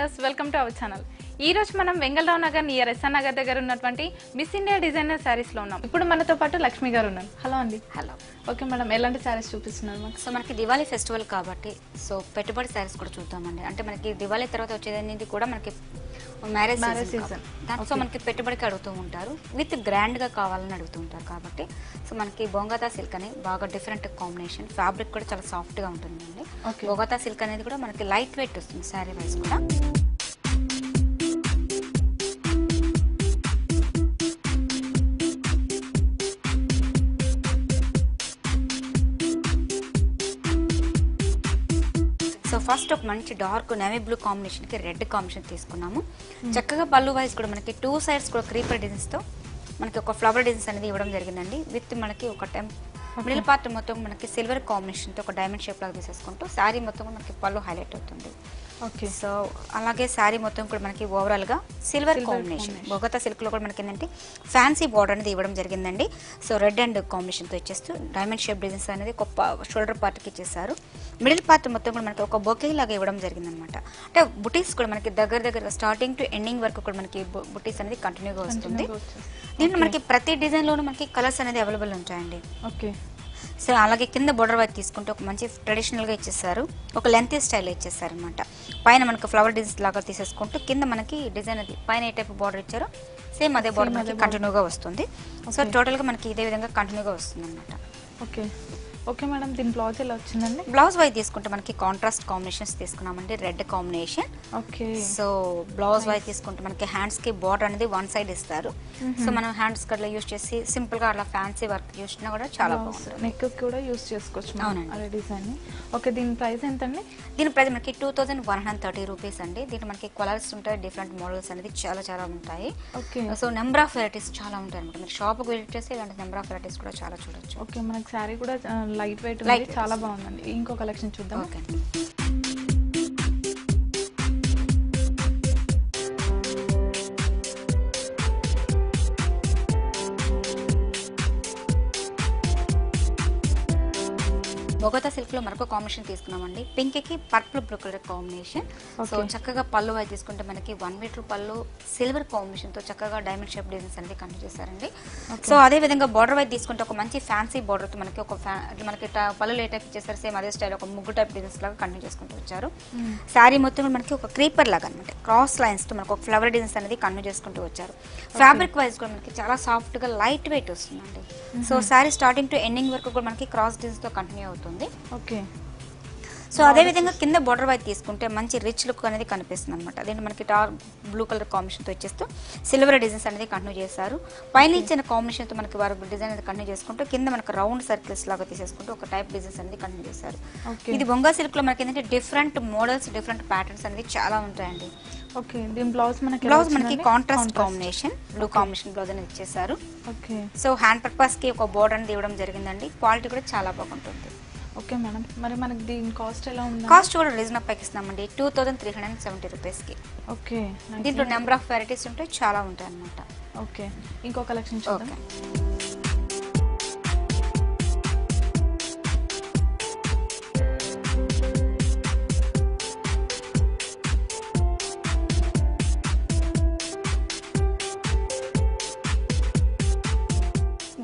Viewers welcome to our channel. ఈ రోజు మనం వెంగళరావు నగర్ నియర్ ఎస్ఆర్ నగర్ దగ్గర ఉన్నటువంటి మిస్ ఇండియా డిజైనర్ సారీస్ లో ఉన్నాం. ఇప్పుడు మనతో పాటు లక్ష్మి గారు ఉన్నారు. హలో అండి. హలో. ఓకే మేడం, ఎలాంటి సారీస్ చూపిస్తున్నారు మాకు? సో మనకి దివాళీ ఫెస్టివల్ కాబట్టి సో పెట్టుబడి సారీస్ కూడా చూద్దామండి. అంటే మనకి దివాళీ తర్వాత వచ్చేది కూడా మనకి మ్యారేజ్ సీజన్. సో మనకి పెట్టుబడికి అడుగుతూ ఉంటారు, విత్ గ్రాండ్ గా కావాలని అడుగుతూ ఉంటారు కాబట్టి సో మనకి బొంగతా సిల్క్ అని బాగా డిఫరెంట్ కాంబినేషన్, ఫ్యాబ్రిక్ కూడా చాలా సాఫ్ట్ గా ఉంటుందండి. బొంగతా సిల్క్ అనేది కూడా మనకి లైట్ వెయిట్ వస్తుంది శారీ వైజ్ కూడా. సో ఫస్ట్ ఒక మంచి డార్క్ నేవీ బ్లూ కాంబినేషన్ కి రెడ్ కాంబినేషన్ తీసుకున్నాము. చక్కగా పళ్ళు వైజ్ కూడా మనకి 2 సైడ్స్ కూడా క్రీపర్ డిజైన్స్ తో మనకి ఒక ఫ్లవర్ డిజైన్స్ అనేది ఇవ్వడం జరిగిందండి. విత్ మనకి ఒక మిడిల్ పార్ట్ మొత్తం మనకి సిల్వర్ కాంబినేషన్ తో ఒక డైమండ్ షేప్ లాగా తీసేసుకుంటూ శారీ మొత్తం మనకి పళ్ళు హైలైట్ అవుతుంది. ఓకే. సో అలాగే శారీ మొత్తం కూడా మనకి ఓవరాల్ గా సిల్వర్ కాంబినేషన్, బొగతా సిల్క్ లో కూడా మనకి ఏంటంటే ఫ్యాన్సీ బార్డర్ అనేది ఇవ్వడం జరిగిందండి. సో రెడ్ అండ్ కాంబినేషన్ తో ఇచ్చేస్తూ డైమండ్ షేప్ డిజైన్స్ అనేది ఒక షోల్డర్ పార్ట్ కి ఇచ్చేసారు. మిడిల్ పార్ట్ మొత్తం కూడా మనకి ఒక బొకే లాగా ఇవ్వడం జరిగింది అనమాట. అంటే బుటీస్ కూడా మనకి దగ్గర స్టార్టింగ్ టు ఎండింగ్ వరకు కూడా మనకి బుటీస్ అనేది కంటిన్యూగా వస్తుంది. దీంట్లో మనకి ప్రతి డిజైన్ లోనూ మనకి కలర్స్ అనేది అవైలబుల్ ఉంటాయండి. ఓకే. సో అలాగే కింద బోర్డర్ వైపు తీసుకుంటే ఒక మంచి ట్రెడిషనల్ గా ఇచ్చేసారు, ఒక లెంత్ స్టైల్ ఇచ్చేసారు అనమాట. పైన మనకి ఫ్లవర్ డిజైన్స్ లాగా తీసేసుకుంటూ కింద మనకి డిజైన్ అది పైన ఏ టైప్ బోర్డర్ ఇచ్చారో సేమ్ అదే బోర్డర్ మనకి కంటిన్యూగా వస్తుంది. సో టోటల్ గా మనకి ఇదే విధంగా కంటిన్యూగా వస్తుంది అనమాట. ఓకే. ఓకే మేడం, దీని బ్లౌజ్ ఎలా వచ్చిందండి? బ్లౌజ్ వైజ్ తీసుకుంటే మనకి కాంట్రాస్ట్ కాంబినేషన్స్ తీసుకున్నామండి, red combination. Okay. So blouse wise తీసుకుంటే మనకి హ్యాండ్స్ కి బార్డర్ అనేది 1 సైడ్ ఇస్తారు. సో మనం హ్యాండ్స్ కి అట్లా యూస్ చేసి సింపుల్ గా అట్లా ఫ్యాన్సీ వర్క్ చేసినా కూడా చాలా బాగుంటుంది. నెక్ కూడా యూస్ చేసుకోవచ్చు. అవునండి, డిజైన్. ఓకే, దీని ప్రైస్ ఎంతండి? దీని ప్రైస్ మనకి 2130 రూపీస్ అండి. దీంట్లో మనకి కలర్స్ ఉంటాయి, డిఫరెంట్ మోడల్స్ అనేది చాలా ఉంటాయి. Okay. So number of varieties చాలా ఉంటాయి అనమాట. మీరు షాప్ కి విజిట్ చేస్తే ఇలాంటి నెంబర్ ఆఫ్ వెరైటీస్ కూడా చాలా చూడొచ్చు. ఓకే, మనకి శారీ కూడా లైట్ వెయిట్ చాలా బాగుందండి. ఇంకో కలెక్షన్ చూద్దాం. ఓకే. బొగతా సిల్క్ లో మరొక కాంబినేషన్ తీసుకున్నామండి. పింక్ కి purple blue colour combination. So చక్కగా పళ్ళు వైపు తీసుకుంటే మనకి 1 మీటర్ పళ్ళు సిల్వర్ కాంబినేషన్ తో చక్కగా డైమండ్ షేప్ డిజైన్స్ అనేది కంటిన్యూ చేశారండి. సో అదే విధంగా బార్డర్ వైపు తీసుకుంటే ఒక మంచి ఫ్యాన్సీ బార్డర్ తో మనకి మనకి పళ్ళు ఏ టైప్ ఇచ్చేసారు, సేమ్ అదే స్టైల్ ఒక ముగ్గు టైప్ డిజైన్స్ లాగా కంటిన్యూ చేసుకుంటూ వచ్చారు. శారీ మొత్తం మనకి ఒక క్రీపర్ లాగా అనమాట, క్రాస్ లైన్స్ తో మనకి ఒక ఫ్లవర్ డిజైన్స్ అనేది కంటిన్యూ చేసుకుంటూ వచ్చారు. ఫ్యాబ్రిక్ వైజ్ కూడా మనకి చాలా సాఫ్ట్ గా లైట్ వెయిట్ వస్తుందండి. So sari starting to ending వరకు కూడా మనకి క్రాస్ డిజైన్స్ తో కంటిన్యూ అవుతుంది. ఓకే. సో అదే విధంగా కింద బోర్డర్ వైపు తీసుకుంటే మంచి రిచ్ లుక్ అనేది కనిపిస్తుంది అనమాట. దీంట్లో మనకి డార్క్ బ్లూ కలర్ కాంబినేషన్ తో ఇచ్చేస్తూ సిల్వర్ డిజైన్స్ అనేది కంటిన్యూ చేశారు. పైన ఇచ్చిన కాంబినేషన్ తో మనకి వారు డిజైన్ అనేది కంటిన్యూ చేసుకుంటూ కింద మనకి రౌండ్ సర్కిల్స్ లాగా తీసేసుకుంటూ ఒక టైప్ డిజైన్స్ అనేది కంటిన్యూ చేశారు. ఇది బొంగా సిల్క్ లో మనకి ఏంటంటే డిఫరెంట్ మోడల్స్, డిఫరెంట్ ప్యాటర్న్స్ అనేది చాలా ఉంటాయండి. ఓకే. దీని బ్లౌజ్ మనకి contrast combination blue combination blouse అనేది ఇచ్చేసారు. ఓకే. సో హ్యాండ్ పర్పస్ కి ఒక బోర్డర్ అనేది ఇవ్వడం జరిగిందండి. క్వాలిటీ కూడా చాలా బాగుంటుంది. ఓకే మేడం, మరి మనకి దీని కాస్ట్ ఎలా ఉంది? కాస్ట్ కూడా రీజనబుల్ ప్రైస్ ఇస్తున్నామండి, 2370 రూపీస్ కి. ఓకే. దీంట్లో నెంబర్ ఆఫ్ వెరైటీస్ ఉంటాయి, చాలా ఉంటాయి అన్నమాట. ఓకే, ఇంకో కలెక్షన్ చూద్దాం.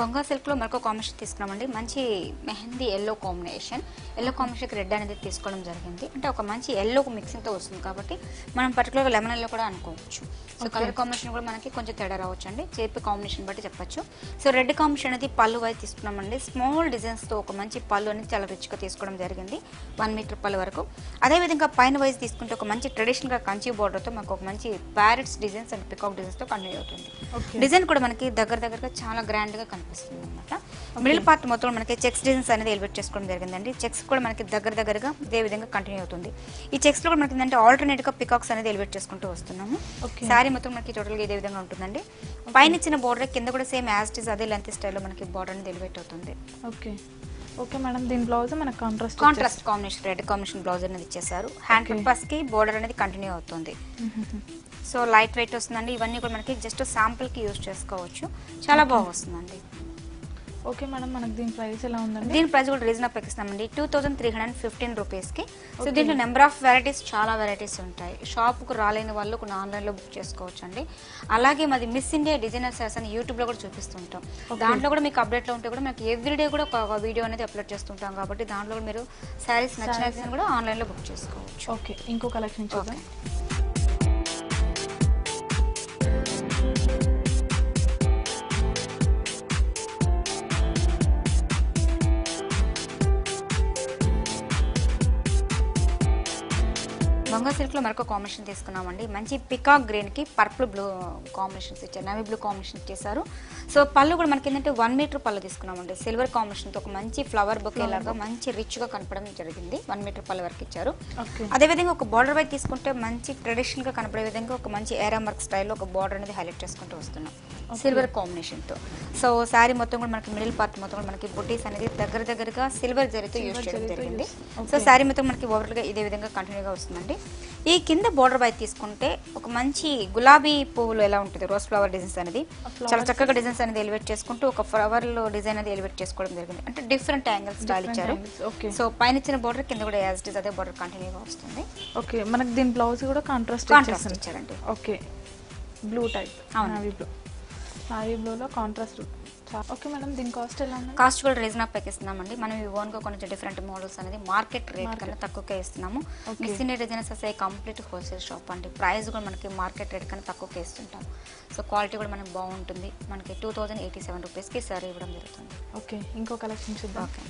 బొంగా సిల్క్ లో మరొక కాంబినేషన్ తీసుకున్నామండి. మంచి mehndi yellow combination, yellow combination red అనేది తీసుకోవడం జరిగింది. అంటే ఒక మంచి ఎల్లో మిక్సింగ్ తో వస్తుంది కాబట్టి మనం పర్టికులర్ గా లెమన్ ఎల్లో కూడా అనుకోవచ్చు. సో కలర్ కాంబినేషన్ కూడా మనకి కొంచెం తేడా రావచ్చు అండి, చేపి కాంబినేషన్ బట్టి చెప్పొచ్చు. సో రెడ్ కాంబినేషన్ అనేది పళ్ళు వైపు తీసుకున్నామండి. స్మాల్ డిజైన్స్ తో ఒక మంచి పళ్ళు అనేది చాలా రిచ్ గా తీసుకోవడం జరిగింది, 1 మీటర్ పళ్ళు వరకు. అదే విధంగా పైన వైజ్ తీసుకుంటే ఒక మంచి ట్రెడిషనల్ గా కంచి బోర్డర్ తో మనకు ఒక మంచి parrots designs and peacock designs తో కంటిన్యూ అవుతుంది. డిజైన్ కూడా మనకి దగ్గరగా చాలా గ్రాండ్ గా కనిపిస్తుంది అనమాట. మిడిల్ పార్ట్ మొత్తం మనకి చెక్స్ డిజైన్స్ అనేది ఎలివేట్ చేసుకోవడం జరిగిందండి. చెక్స్ కూడా మనకి దగ్గరగా ఇదే విధంగా కంటిన్యూ అవుతుంది. ఈ చెక్స్ లో కూడా మనకి ఏంటంటే ఆల్టర్నేట్ గా పికాక్స్ అనేది ఎలివేట్ చేసుకుంటూ వస్తున్నాము. శారీ మొత్తం మనకి టోటల్ గా ఇదే విధంగా ఉంటుందండి. పైన ఇచ్చిన బోర్డర్ కింద కూడా సేమ్ యాజ్ ఇట్ ఇస్ అదే లెంత్ స్టైల్ లో మనకి బోర్డర్ అనేది ఎలివేట్ అవుతుంది. ఓకే. ఓకే మేడం, దీని బ్లౌజ్ మనకి contrast combination red combination blouse అనేది ఇచ్చేసారు. హ్యాండ్ పర్పస్ కి బోర్డర్ అనేది కంటిన్యూ అవుతుంది. సో లైట్ వెయిట్ వస్తుందండి. ఇవన్నీ కూడా మనకి జస్ట్ శాంపుల్ కి యూజ్ చేసుకోవచ్చు, చాలా బాగా వస్తుందండి. ఓకే మేడం, మనకి దీని ప్రైస్ ఎలా ఉందండి? దీని ప్రైస్ కూడా రీజనబుల్ ఇస్తామండి, 2315 రూపీస్కి. సో దీంట్లో నెంబర్ ఆఫ్ వెరైటీస్, చాలా వెరైటీస్ ఉంటాయి. షాప్కు రాలేని వాళ్ళు కొన్ని ఆన్లైన్లో బుక్ చేసుకోవచ్చు అండి. అలాగే మాది మిస్ ఇండియా డిజైనర్ సారీస్ అని యూట్యూబ్లో కూడా చూపిస్తుంటాం. దాంట్లో కూడా మీకు అప్డేట్లో ఉంటే కూడా మనకి ఎవ్రీడే కూడా ఒక వీడియో అనేది అప్లోడ్ చేస్తుంటాం కాబట్టి దాంట్లో కూడా మీరు శారీస్ నచ్చిన కూడా ఆన్లైన్లో బుక్ చేసుకోవచ్చు. ఓకే, ఇంకో కలెక్షన్ చూద్దాం. బంగా సిల్క్లో మరొక కాంబినేషన్ తీసుకున్నామండి. మంచి పికాక్ గ్రీన్కి పర్పుల్ బ్లూ కాంబినేషన్స్ ఇచ్చారు, నవీ బ్లూ కాంబినేషన్ ఇచ్చేసారు. సో పళ్ళు కూడా మనకి ఏంటంటే 1 మీటర్ పళ్ళు తీసుకున్నామండి. సిల్వర్ కాంబినేషన్తో ఒక మంచి ఫ్లవర్ బొకే లాగా మంచి రిచ్గా కనపడడం జరిగింది. 1 మీటర్ పళ్ళు వరకు ఇచ్చారు. అదేవిధంగా ఒక బార్డర్ వైపు తీసుకుంటే మంచి ట్రెడిషనల్గా కనపడే విధంగా ఒక మంచి ఏరా వర్క్ స్టైల్లో ఒక బార్డర్ అనేది హైలైట్ చేసుకుంటూ వస్తున్నాం సిల్వర్ కాంబినేషన్తో. సో శారీ మొత్తం కూడా మనకి మిడిల్ పార్ట్ మొత్తం కూడా మనకి బుటీస్ అనేది దగ్గరగా సిల్వర్ జరీతో యూజ్ చేయడం జరిగింది. సో శారీ మొత్తం మనకి ఓవరాల్గా ఇదే విధంగా కంటిన్యూగా వస్తుందండి. ఈ కింద బోర్డర్ వైపు తీసుకుంటే ఒక మంచి గులాబీ పువ్వులు ఎలా ఉంటుంది రోజ్ ఫ్లవర్ డిజైన్స్ అనేది చాలా చక్కగా డిజైన్స్ అనేది ఎలివేట్ చేసుకుంటూ ఒక ఫ్లవర్ లో డిజైన్ అనేది ఎలివేట్ చేసుకోవడం జరిగింది. అంటే డిఫరెంట్ యాంగిల్ స్టైల్ ఇచ్చారు. సో పైన ఇచ్చిన బోర్డర్ కింద కూడా యాజ్ ఇట్ ఇస్ అదే బోర్డర్ కంటిన్యూగా వస్తుంది. ఓకే, మనకి దీని బ్లౌజ్ కూడా కాంట్రాస్ట్ ఇచ్చారండి. Okay, blue type, navy blue, navy బ్లూలో కాంట్రాస్ట్. ఓకే మేడం, దీని కాస్ట్ ఎలా ఉంది? కాస్ట్ కూడా రీజనబుల్ ఇస్తున్నామండి. మనం ఓన్గా కొంచెం డిఫరెంట్ మోడల్స్ అనేది మార్కెట్ రేట్ కన్నా తక్కువకే ఇస్తున్నాము. మిస్ ఇండియా డిజైనర్స్ అసలు కంప్లీట్ హోల్సేల్ షాప్ అండి. ప్రైస్ కూడా మనకి మార్కెట్ రేట్ కన్నా తక్కువకే ఇస్తుంటాం. సో క్వాలిటీ కూడా మనకి బాగుంటుంది. మనకి 2087 రూపీస్కి సారీ ఇవ్వడం జరుగుతుంది. ఓకే, ఇంకో కలెక్షన్ చూద్దాం. ఓకే,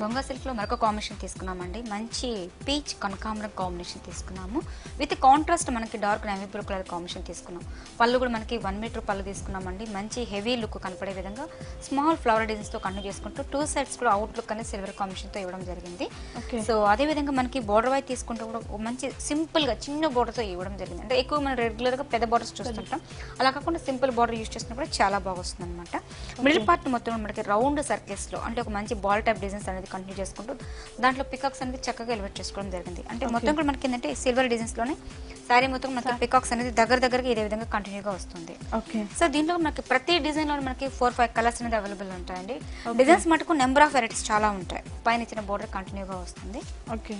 బొంగా సిల్క్లో మరొక కాంబినేషన్ తీసుకున్నామండి. మంచి పీచ్ కనకాంబరం కాంబినేషన్ తీసుకున్నాము. విత్ కాంట్రాస్ట్ మనకి dark navy blue colour combination తీసుకున్నాం. పళ్ళు కూడా మనకి 1 మీటర్ పళ్ళు తీసుకున్నామండి. మంచి హెవీ లుక్ కనపడే విధంగా స్మాల్ ఫ్లవర్ డిజైన్స్తో కంటిన్యూ చేసుకుంటూ 2 సైడ్స్ కూడా అవుట్ లుక్ అనేది సిల్వర్ కాంబినేషన్తో ఇవ్వడం జరిగింది. సో అదేవిధంగా మనకి బోర్డర్ వైపు తీసుకుంటూ కూడా మంచి సింపుల్గా చిన్న బోర్డర్తో ఇవ్వడం జరిగింది. అంటే ఎక్కువ మనం రెగ్యులర్గా పెద్ద బోర్డర్స్ చూస్తుంటాం, అలా కాకుండా సింపుల్ బోర్డర్ యూస్ చేసినా కూడా చాలా బాగా వస్తుంది అనమాట. మిడిల్ పార్ట్ మొత్తం మనకి రౌండ్ సర్కిల్స్లో అంటే ఒక మంచి బాల్ టైప్ డిజైన్స్ అనేది కంటిన్యూ చేసుకుంటూ దాంట్లో పికాక్స్ అనేది చక్కగా ఎలివేట్ చేసుకోవడం జరిగింది. అంటే మొత్తం కూడా మనకి ఏంటంటే సిల్వర్ డిజైన్స్ లోనే శారీ మొత్తం మనకి పికాక్స్ అనేది దగ్గరగా ఇదే విధంగా కంటిన్యూగా వస్తుంది. సో దీంట్లో మనకి ప్రతి డిజైన్ లో మనకి 4-5 కలర్స్ అనేది అవైలబుల్ ఉంటాయండి. డిజైన్స్ మటుకు నెంబర్ ఆఫ్ వెరైటీస్ చాలా ఉంటాయి. పైన ఇచ్చిన బోర్డర్ కంటిన్యూగా వస్తుంది. ఓకే,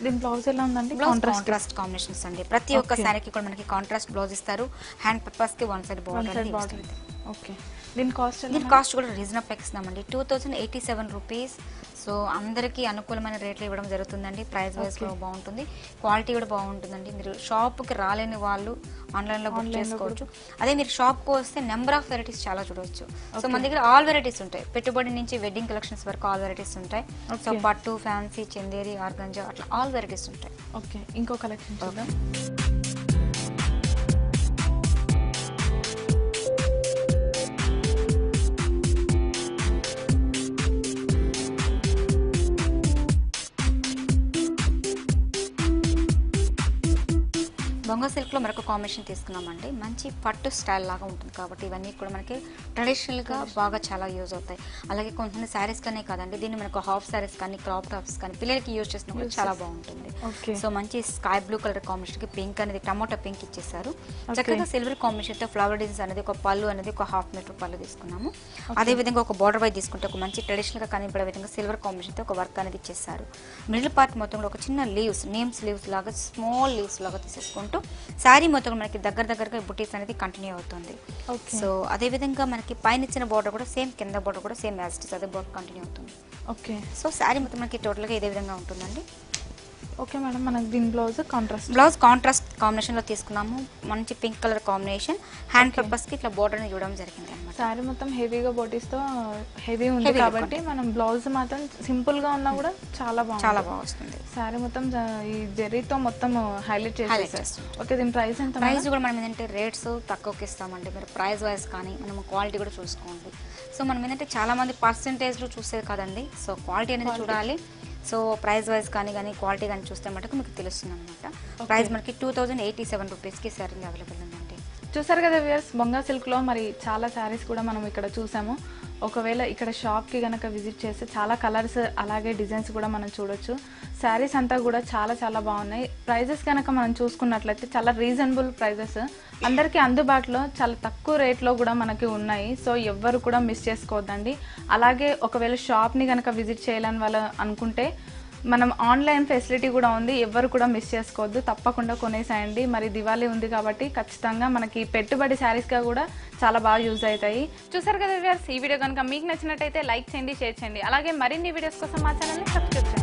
దీని బ్లౌజ్ ఎలా ఉందండి? కాంట్రాస్ట్ కాంబినేషన్స్ అండి. ప్రతి ఒక్క శారీకి కూడా మనకి కాంట్రాస్ట్ బ్లౌజ్ ఇస్తారు. హ్యాండ్ పర్పస్ కి 1 సైడ్ బోర్డర్. ఓకే, దీని కాస్ట్ కూడా రీజనబుల్ ఇస్తున్నామండి, 2087 రూపీస్. సో అందరికీ అనుకూలమైన రేట్లు ఇవ్వడం జరుగుతుందండి. ప్రైస్ వైజ్ కూడా బాగుంటుంది, క్వాలిటీ కూడా బాగుంటుందండి. మీరు షాప్కి రాలేని వాళ్ళు ఆన్లైన్లో బుక్ చేసుకోవచ్చు. అదే మీరు షాప్కి వస్తే నెంబర్ ఆఫ్ వెరైటీస్ చాలా చూడవచ్చు. సో మన దగ్గర ఆల్ వెరైటీస్ ఉంటాయి. పెట్టుబడి నుంచి వెడ్డింగ్ కలెక్షన్స్ వరకు ఆల్ వెరైటీస్ ఉంటాయి. సో పట్టు, ఫ్యాన్సీ, చందేరి, ఆర్గంజా అట్లా ఆల్ వెరైటీస్ ఉంటాయి. ఓకే, ఇంకో కలెక్షన్ చూద్దాం. బొంగా సిల్క్లో మరొక కాంబినేషన్ తీసుకున్నామండి. మంచి పట్టు స్టైల్ లాగా ఉంటుంది కాబట్టి ఇవన్నీ కూడా మనకి ట్రెడిషనల్గా బాగా చాలా యూజ్ అవుతాయి. అలాగే కొంతమంది శారీస్ కానీ కాదండి, దీన్ని మనకు హాఫ్ శారీస్ కానీ క్రాప్ టాప్స్ కానీ పిల్లలకి యూజ్ చేసిన కూడా చాలా బాగుంటుంది. సో మంచి స్కై బ్లూ కలర్ కాంబినేషన్కి పింక్ అనేది టమోటా పింక్ ఇచ్చేసారు. చక్కగా సిల్వర్ కాంబినేషన్తో ఫ్లవర్ డిజైన్స్ అనేది ఒక పళ్ళు అనేది ఒక 1/2 మీటర్ పళ్ళు తీసుకున్నాము. అదేవిధంగా ఒక బార్డర్ వైపు తీసుకుంటే ఒక మంచి ట్రెడిషనల్గా కనిపడే విధంగా సిల్వర్ కాంబినేషన్తో ఒక వర్క్ అనేది ఇచ్చేసారు. మిడిల్ పార్ట్ మొత్తం కూడా ఒక చిన్న లీవ్స్, నేమ్స్ లీవ్స్ లాగా స్మాల్ లీవ్స్ లాగా తీసేసుకుంటూ శారీ మొత్తం మనకి దగ్గరగా బుటీస్ అనేది కంటిన్యూ అవుతుంది. సో అదే విధంగా మనకి పైన ఇచ్చిన బోర్డర్ కూడా సేమ్, కింద బోర్డర్ కూడా సేమ్ యాజ్ ఇట్ ఇస్ అదే బోర్డర్ కంటిన్యూ అవుతుంది. ఓకే, సో శారీ మొత్తం మనకి టోటల్గా ఇదే విధంగా ఉంటుందండి. ఓకే మేడం, మనకి దీని బ్లౌజ్ కాంట్రాస్ట్ కాంబినేషన్లో తీసుకున్నాము. మంచి పింక్ కలర్ కాంబినేషన్. హ్యాండ్ పర్పస్కి ఇట్లా బోర్డర్ ఇవ్వడం జరిగింది అనమాట. శారీ మొత్తం హెవీగా బోటీస్తో హెవీ ఉంది కాబట్టి మనం బ్లౌజ్ మాత్రం సింపుల్గా ఉన్నా కూడా చాలా బాగా వస్తుంది. శారీ మొత్తం ఈ జెరీతో మొత్తం హైలైట్ చేసేస్తాం. ఓకే, దీని ప్రైస్ ఎంత? ప్రైస్ కూడా మనం ఏంటంటే రేట్స్ తక్కువకి ఇస్తామండి. మీరు ప్రైస్ వైజ్ కానీ మనం క్వాలిటీ కూడా చూసుకోండి. సో మనం ఏంటంటే చాలా మంది పర్సెంటేజ్లో చూసేది కదండి. సో క్వాలిటీ అనేది చూడాలి. సో ప్రైస్ వైజ్ కానీ క్వాలిటీ కానీ చూస్తే మటుకు మీకు తెలుస్తుంది అనమాట. ప్రైస్ మనకి 2087 రూపీస్కి శారీ అవైలబుల్ ఉందండి. చూసారు కదా వ్యూయర్స్, బొంగా సిల్క్లో మరి చాలా శారీస్ కూడా మనం ఇక్కడ చూసాము. ఒకవేళ ఇక్కడ షాప్కి కనుక విజిట్ చేస్తే చాలా కలర్స్ అలాగే డిజైన్స్ కూడా మనం చూడొచ్చు. శారీస్ అంతా కూడా చాలా చాలా బాగున్నాయి. ప్రైజెస్ కనుక మనం చూసుకున్నట్లయితే చాలా రీజనబుల్ ప్రైజెస్, అందరికీ అందుబాటులో చాలా తక్కువ రేట్లో కూడా మనకి ఉన్నాయి. సో ఎవ్వరు కూడా మిస్ చేసుకోవద్దండి. అలాగే ఒకవేళ షాప్ని కనుక విజిట్ చేయాలని వాళ్ళు అనుకుంటే మనం ఆన్లైన్ ఫెసిలిటీ కూడా ఉంది, ఎవ్వరు కూడా మిస్ చేసుకోవద్దు, తప్పకుండా కొనేసాయండి. మరి దివాళీ ఉంది కాబట్టి ఖచ్చితంగా మనకి పెట్టుబడి శారీస్గా కూడా చాలా బాగా యూజ్ అవుతాయి. చూసారు కదా వ్యూయర్స్, ఈ వీడియో కనుక మీకు నచ్చినట్టయితే లైక్ చేయండి, షేర్ చేయండి. అలాగే మరిన్ని వీడియోస్ కోసం మా ఛానల్ని సబ్స్క్రైబ్ చేయండి.